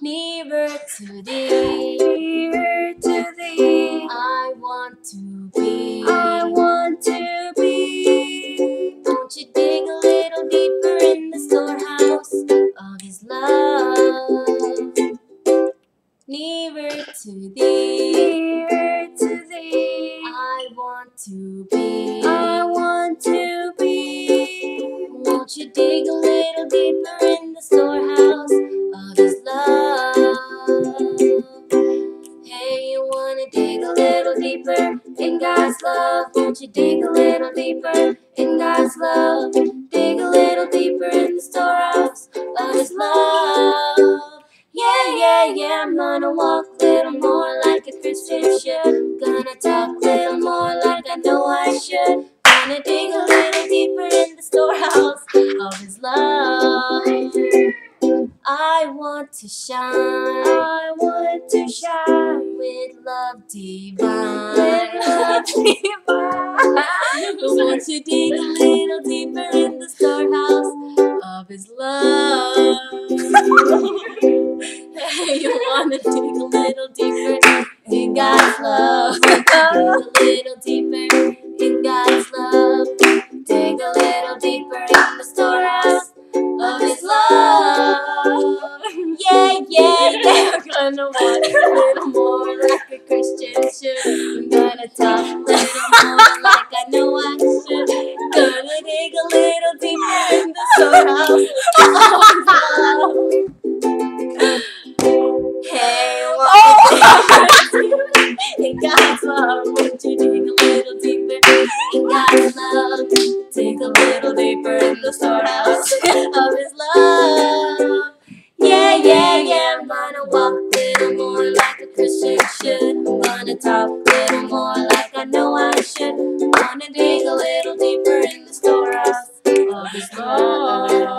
Nearer to thee, nearer to thee, I want to be, I want to be. Won't you dig a little deeper in the storehouse of His love? Nearer to thee, nearer to thee, I want to be, I want to be. Won't you dig a little deeper in the storehouse of His love? Hey, you wanna dig a little deeper in God's love? Won't you dig a little deeper in God's love? Dig a little deeper in the storehouse of His love. Yeah, yeah, yeah, I'm gonna walk a little more like a Christian should. Gonna talk a little more like I know I should. Gonna dig a little deeper in the storehouse of His love. I want to shine with love divine. With love divine. Won't you dig a little deeper in the storehouse of His love? Hey, you wanna dig a little deeper in God's love? Dig a little deeper in God's love. Dig a little deeper in the storehouse of His love. Yeah, yeah, yeah. I'm gonna walk a little more like a Christian should. I'm gonna talk a little more like I know I should. Gonna dig a little deeper in the storehouse of His love. Hey, in God's love, won't you dig a little deeper in God's love? Dig a little deeper in the storehouse of His love. Yeah, yeah, yeah, I'm gonna walk a little more like a Christian should. I'm gonna talk a little more like I know I should. I'm gonna dig a little deeper in the storehouse of His love.